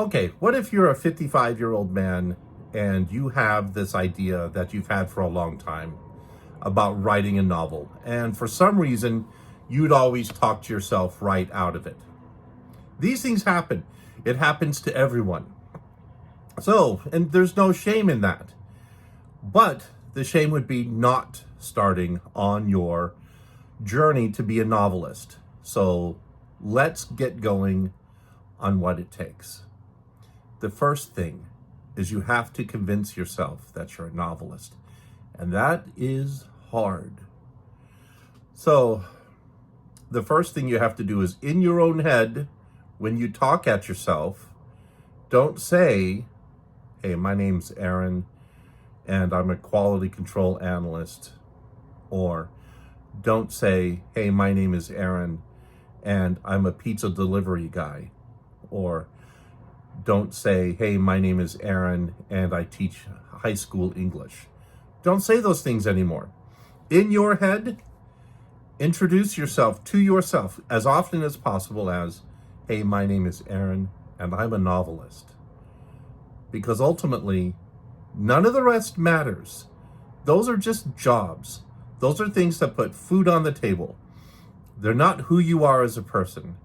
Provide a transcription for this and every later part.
Okay, what if you're a 55-year-old man and you have this idea that you've had for a long time about writing a novel, and for some reason, you'd always talk to yourself right out of it? These things happen. It happens to everyone. So, and there's no shame in that. But the shame would be not starting on your journey to be a novelist. So let's get going on what it takes. The first thing is you have to convince yourself that you're a novelist. And that is hard. So the first thing you have to do is, in your own head, when you talk at yourself, don't say, hey, my name's Aaron and I'm a quality control analyst. Or don't say, hey, my name is Aaron and I'm a pizza delivery guy. Or don't say, hey, my name is Aaron and I teach high school English. Don't say those things anymore. In your head, introduce yourself to yourself as often as possible as, hey, my name is Aaron and I'm a novelist. Because ultimately, none of the rest matters. Those are just jobs. Those are things that put food on the table. They're not who you are as a person.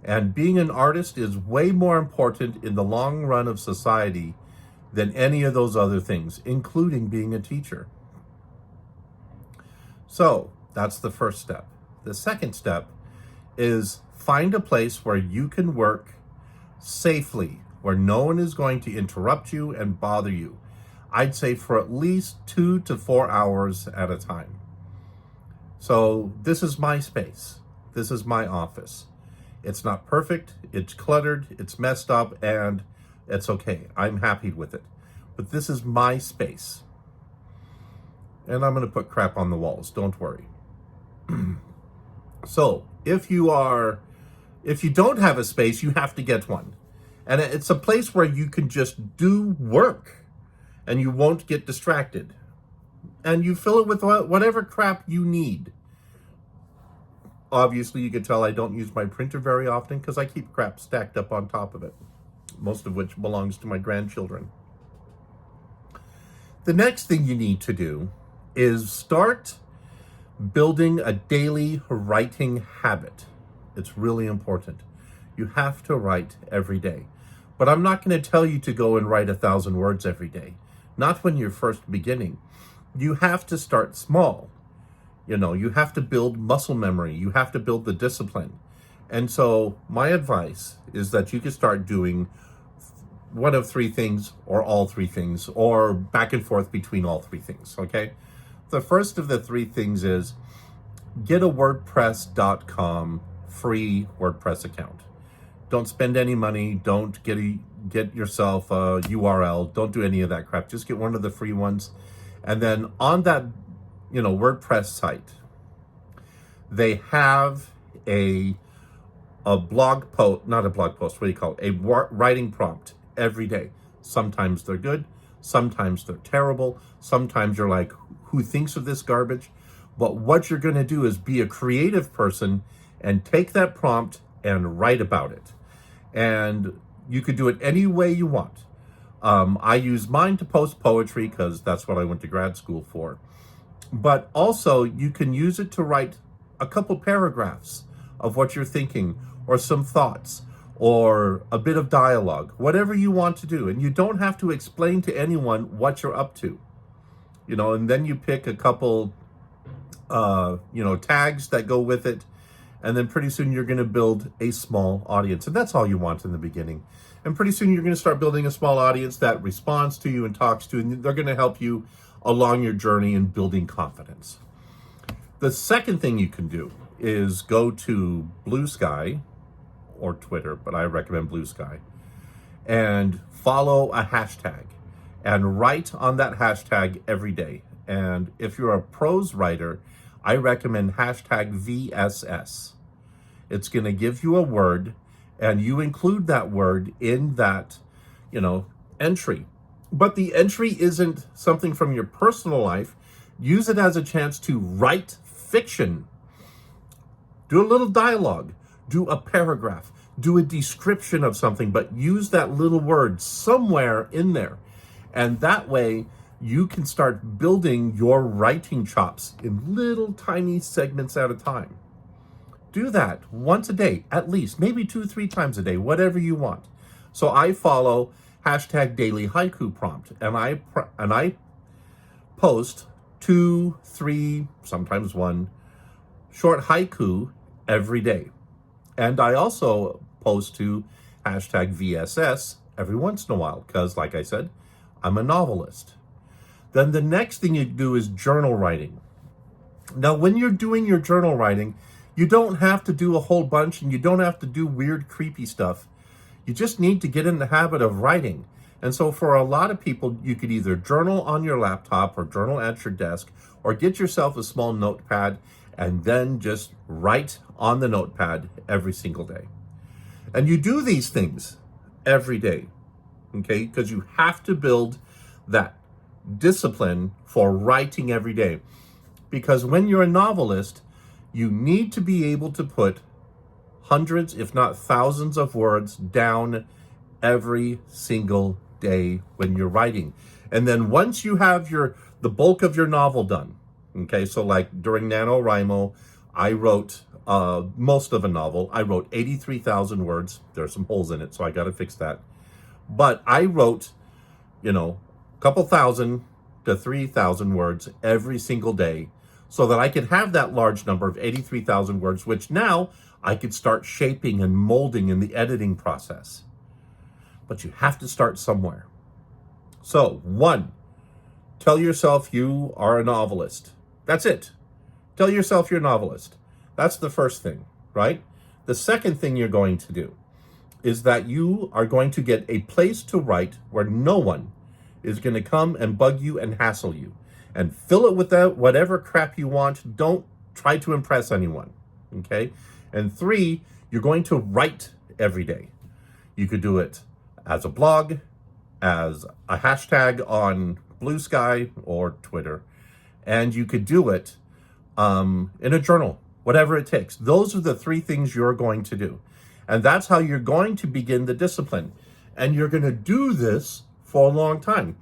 And being an artist is way more important in the long run of society than any of those other things, including being a teacher. So that's the first step. The second step is find a place where you can work safely, where no one is going to interrupt you and bother you. I'd say for at least 2 to 4 hours at a time. So this is my space. This is my office. It's not perfect, it's cluttered, it's messed up, and it's okay. I'm happy with it. But this is my space. And I'm going to put crap on the walls, don't worry. So, if you don't have a space, you have to get one. And it's a place where you can just do work and you won't get distracted. And you fill it with whatever crap you need. Obviously, you can tell I don't use my printer very often because I keep crap stacked up on top of it, most of which belongs to my grandchildren. The next thing you need to do is start building a daily writing habit. It's really important. You have to write every day. But I'm not going to tell you to go and write 1,000 words every day. Not when you're first beginning. You have to start small. You have to build muscle memory. You have to build the discipline. And so my advice is that you can start doing one of 3 things, or all 3 things, or back and forth between all 3 things, okay? The first of the 3 things is get a WordPress.com free WordPress account. Don't spend any money. Don't get yourself a URL. Don't do any of that crap. Just get one of the free ones. And then on that WordPress site, they have a blog post, not a blog post, what do you call it? A writing prompt every day. Sometimes they're good, sometimes they're terrible, sometimes you're like, who thinks of this garbage? But what you're going to do is be a creative person and take that prompt and write about it. And you could do it any way you want. I use mine to post poetry because that's what I went to grad school for. But also you can use it to write a couple paragraphs of what you're thinking, or some thoughts, or a bit of dialogue, whatever you want to do. And you don't have to explain to anyone what you're up to. And then you pick a couple, tags that go with it. And then pretty soon you're going to build a small audience. And that's all you want in the beginning. And pretty soon you're going to start building a small audience that responds to you and talks to you. And they're going to help you along your journey in building confidence. The second thing you can do is go to Blue Sky or Twitter, but I recommend Blue Sky, and follow a hashtag and write on that hashtag every day. And if you're a prose writer, I recommend hashtag VSS. It's going to give you a word and you include that word in that, entry. But the entry isn't something from your personal life. Use it as a chance to write fiction. Do a little dialogue. Do a paragraph. do a description of something, but use that little word somewhere in there. And that way you can start building your writing chops in little tiny segments at a time. Do that once a day, at least, maybe 2-3 times a day, whatever you want. So I follow hashtag daily haiku prompt, and I post 2, 3, sometimes 1 short haiku every day. And I also post to hashtag VSS every once in a while, because like I said, I'm a novelist. Then the next thing you do is journal writing. Now, when you're doing your journal writing, you don't have to do a whole bunch, and you don't have to do weird, creepy stuff. You just need to get in the habit of writing. And so for a lot of people, you could either journal on your laptop or journal at your desk, or get yourself a small notepad and then just write on the notepad every single day. And you do these things every day, okay? Because you have to build that discipline for writing every day. Because when you're a novelist, you need to be able to put hundreds, if not thousands of words down every single day when you're writing. And then once you have the bulk of your novel done, okay, so like during NaNoWriMo, I wrote most of a novel. I wrote 83,000 words. There's some holes in it, so I got to fix that. But I wrote, a couple thousand to 3,000 words every single day, so that I could have that large number of 83,000 words, which now I could start shaping and molding in the editing process. But you have to start somewhere. So 1, tell yourself you are a novelist. That's it. Tell yourself you're a novelist. That's the first thing, right? The second thing you're going to do is that you are going to get a place to write where no one is going to come and bug you and hassle you. And fill it with whatever crap you want. Don't try to impress anyone, okay? And 3, you're going to write every day. You could do it as a blog, as a hashtag on Blue Sky or Twitter, and you could do it in a journal, whatever it takes. Those are the 3 things you're going to do. And that's how you're going to begin the discipline. And you're going to do this for a long time.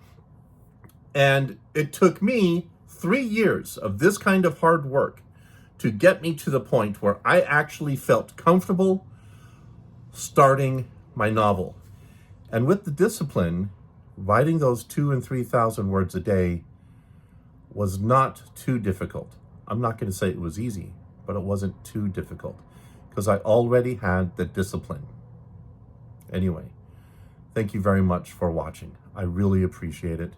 And it took me 3 years of this kind of hard work to get me to the point where I actually felt comfortable starting my novel. And with the discipline, writing those 2,000 and 3,000 words a day was not too difficult. I'm not going to say it was easy, but it wasn't too difficult because I already had the discipline. Anyway, thank you very much for watching. I really appreciate it.